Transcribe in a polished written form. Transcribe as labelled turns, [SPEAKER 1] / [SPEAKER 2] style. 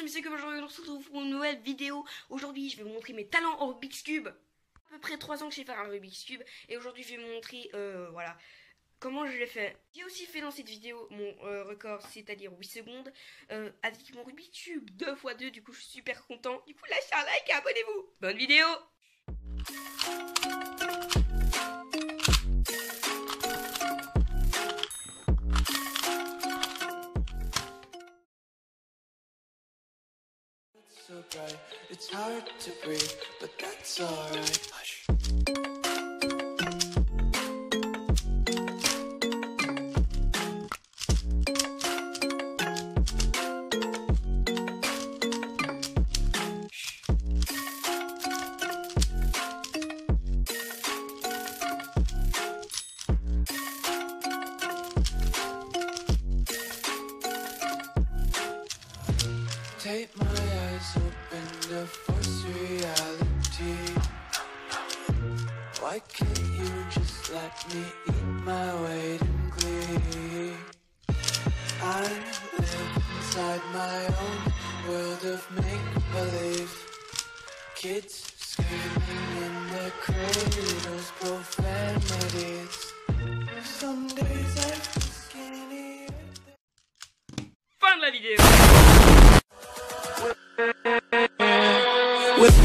[SPEAKER 1] c'est Monsieur Cube, aujourd'hui on se retrouve pour une nouvelle vidéo. Aujourd'hui je vais vous montrer mes talents en Rubik's Cube. À peu près 3 ans que je sais faire un Rubik's Cube. Et aujourd'hui je vais vous montrer voilà, comment je l'ai fait. J'ai aussi fait dans cette vidéo mon record, c'est-à-dire 8 secondes, avec mon Rubik's Cube 2x2. Du coup je suis super content. Du coup lâchez un like et abonnez-vous. Bonne vidéo.
[SPEAKER 2] So bright, it's hard to breathe, but that's alright. Hush. Take my eyes open to force reality. Why can't you just let me eat my weight in glee? I live inside my own world of make-believe. Kids screaming in their cradles, profanities. Some days I just can't hear.
[SPEAKER 1] Fin de la vidéo.
[SPEAKER 2] With